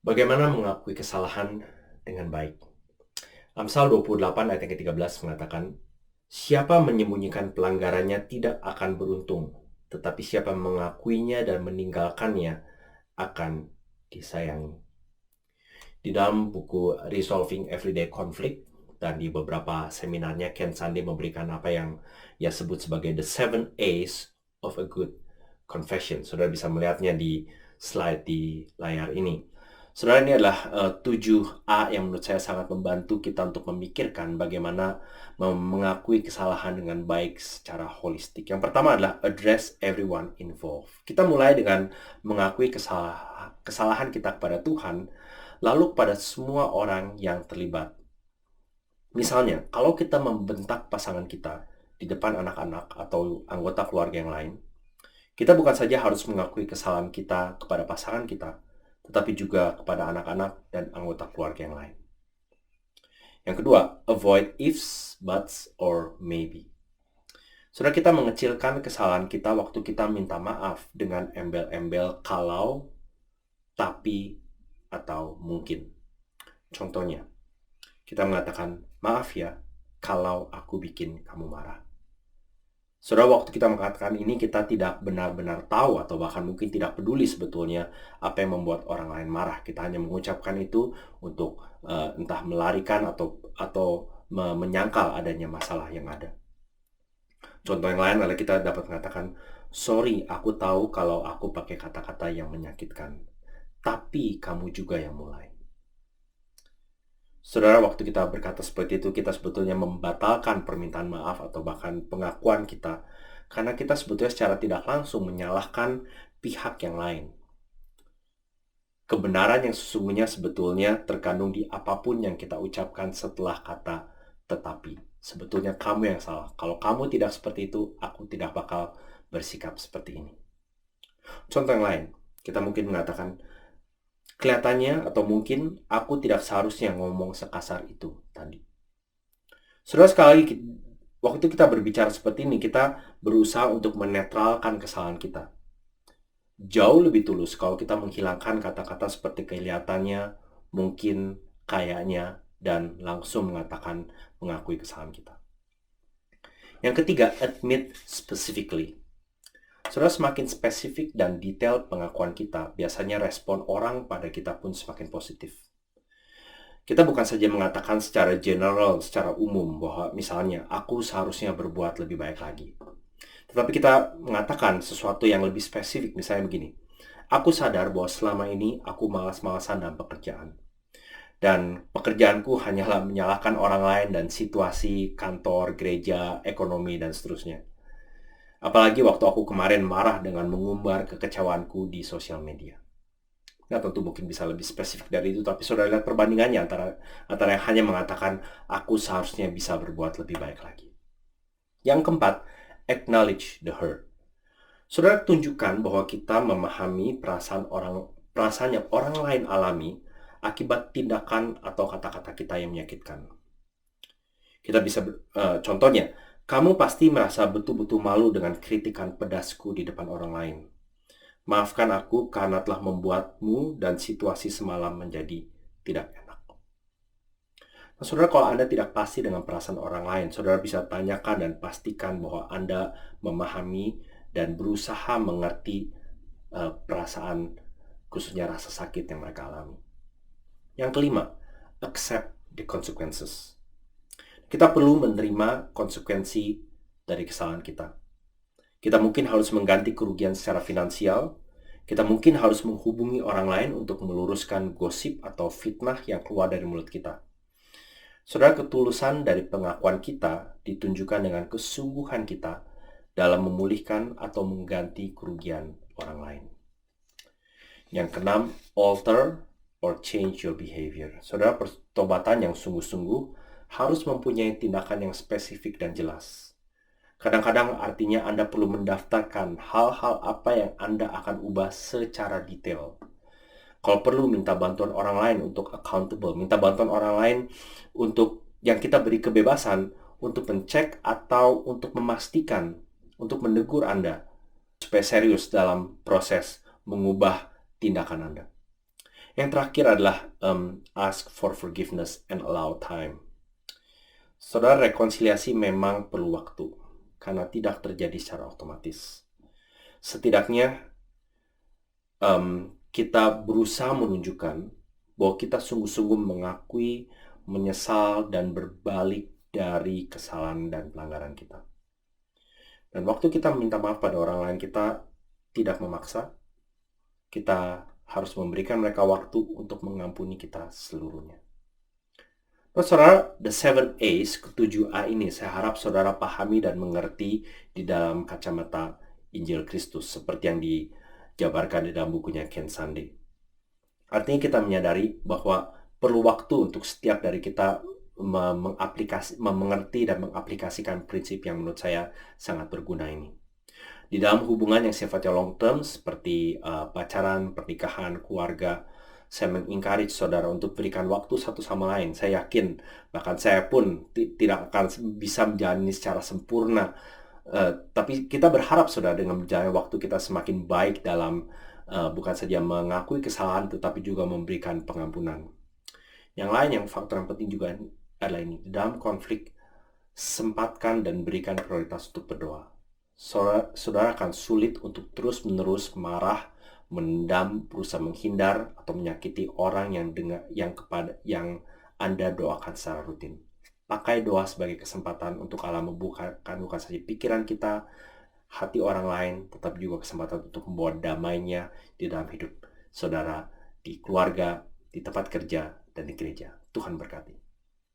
Bagaimana mengakui kesalahan dengan baik? Amsal 28 ayat yang ke-13 mengatakan, "Siapa menyembunyikan pelanggarannya tidak akan beruntung, tetapi siapa mengakuinya dan meninggalkannya akan disayangi." Di dalam buku Resolving Everyday Conflict dan di beberapa seminarnya, Ken Sande memberikan apa yang ia sebut sebagai the 7 A's of a good confession. Saudara bisa melihatnya di slide di layar ini. Saudara, ini adalah 7 A yang menurut saya sangat membantu kita untuk memikirkan bagaimana mengakui kesalahan dengan baik secara holistik. Yang pertama adalah address everyone involved. Kita mulai dengan mengakui kesalahan kita kepada Tuhan, lalu kepada semua orang yang terlibat. Misalnya, kalau kita membentak pasangan kita di depan anak-anak atau anggota keluarga yang lain, kita bukan saja harus mengakui kesalahan kita kepada pasangan kita, tetapi juga kepada anak-anak dan anggota keluarga yang lain. Yang kedua, avoid ifs, buts, or maybe. Sudah kita mengecilkan kesalahan kita waktu kita minta maaf dengan embel-embel kalau, tapi, atau mungkin. Contohnya, kita mengatakan, maaf ya kalau aku bikin kamu marah. Saudara, waktu kita mengatakan ini, kita tidak benar-benar tahu atau bahkan mungkin tidak peduli sebetulnya apa yang membuat orang lain marah. Kita hanya mengucapkan itu untuk entah melarikan atau menyangkal adanya masalah yang ada. Contoh yang lain adalah kita dapat mengatakan, sorry, aku tahu kalau aku pakai kata-kata yang menyakitkan, tapi kamu juga yang mulai. Saudara, waktu kita berkata seperti itu, kita sebetulnya membatalkan permintaan maaf atau bahkan pengakuan kita, karena kita sebetulnya secara tidak langsung menyalahkan pihak yang lain. Kebenaran yang sesungguhnya sebetulnya terkandung di apapun yang kita ucapkan setelah kata tetapi. Sebetulnya kamu yang salah. Kalau kamu tidak seperti itu, aku tidak bakal bersikap seperti ini. Contoh yang lain, kita mungkin mengatakan, kelihatannya atau mungkin aku tidak seharusnya ngomong sekasar itu tadi. Saudara, sekali lagi, waktu kita berbicara seperti ini, kita berusaha untuk menetralkan kesalahan kita. Jauh lebih tulus kalau kita menghilangkan kata-kata seperti kelihatannya, mungkin, kayaknya, dan langsung mengakui kesalahan kita. Yang ketiga, admit specifically. Saudara, semakin spesifik dan detail pengakuan kita, biasanya respon orang pada kita pun semakin positif. Kita bukan saja mengatakan secara general, secara umum, bahwa misalnya, aku seharusnya berbuat lebih baik lagi. Tetapi kita mengatakan sesuatu yang lebih spesifik, misalnya begini, aku sadar bahwa selama ini aku malas-malasan dalam pekerjaan. Dan pekerjaanku hanyalah menyalahkan orang lain dan situasi, kantor, gereja, ekonomi, dan seterusnya. Apalagi waktu aku kemarin marah dengan mengumbar kekecewaanku di sosial media. Nah, tentu mungkin bisa lebih spesifik dari itu, tapi saudara lihat perbandingannya antara yang hanya mengatakan, aku seharusnya bisa berbuat lebih baik lagi. Yang keempat, acknowledge the hurt. Saudara, tunjukkan bahwa kita memahami perasaan yang orang lain alami akibat tindakan atau kata-kata kita yang menyakitkan. Kita bisa, contohnya, kamu pasti merasa betul-betul malu dengan kritikan pedasku di depan orang lain. Maafkan aku karena telah membuatmu dan situasi semalam menjadi tidak enak. Nah, saudara, kalau Anda tidak pasti dengan perasaan orang lain, saudara bisa tanyakan dan pastikan bahwa Anda memahami dan berusaha mengerti perasaan, khususnya rasa sakit yang mereka alami. Yang kelima, accept the consequences. Kita perlu menerima konsekuensi dari kesalahan kita. Kita mungkin harus mengganti kerugian secara finansial. Kita mungkin harus menghubungi orang lain untuk meluruskan gosip atau fitnah yang keluar dari mulut kita. Saudara, ketulusan dari pengakuan kita ditunjukkan dengan kesungguhan kita dalam memulihkan atau mengganti kerugian orang lain. Yang keenam, alter or change your behavior. Saudara, pertobatan yang sungguh-sungguh harus mempunyai tindakan yang spesifik dan jelas. Kadang-kadang artinya Anda perlu mendaftarkan hal-hal apa yang Anda akan ubah secara detail. Kalau perlu, minta bantuan orang lain untuk accountable, minta bantuan orang lain untuk yang kita beri kebebasan untuk mencek atau untuk memastikan, untuk menegur Anda supaya serius dalam proses mengubah tindakan Anda. Yang terakhir adalah ask for forgiveness and allow time. Saudara, rekonsiliasi memang perlu waktu karena tidak terjadi secara otomatis. Setidaknya kita berusaha menunjukkan bahwa kita sungguh-sungguh mengakui, menyesal, dan berbalik dari kesalahan dan pelanggaran kita. Dan waktu kita meminta maaf pada orang lain, kita tidak memaksa, kita harus memberikan mereka waktu untuk mengampuni kita seluruhnya. Nah, saudara, the 7 A's, ketujuh A ini saya harap saudara pahami dan mengerti di dalam kacamata Injil Kristus, seperti yang dijabarkan di dalam bukunya Ken Sande. Artinya kita menyadari bahwa perlu waktu untuk setiap dari kita mengerti dan mengaplikasikan prinsip yang menurut saya sangat berguna ini. Di dalam hubungan yang sifatnya long term seperti pacaran, pernikahan, keluarga, saya mengencourage saudara untuk berikan waktu satu sama lain. Saya yakin, bahkan saya pun tidak akan bisa menjalani secara sempurna. Tapi kita berharap saudara dengan berjalannya waktu kita semakin baik dalam bukan saja mengakui kesalahan, tetapi juga memberikan pengampunan. Yang lain, yang faktor yang penting juga adalah ini. Dalam konflik, sempatkan dan berikan prioritas untuk berdoa. Saudara akan sulit untuk terus-menerus marah, mendam, berusaha menghindar atau menyakiti orang yang Anda doakan secara rutin. Pakai doa sebagai kesempatan untuk Allah membukakan bukan saja pikiran kita, hati orang lain, tetapi juga kesempatan untuk membawa damainya di dalam hidup saudara, di keluarga, di tempat kerja, dan di gereja. Tuhan berkati.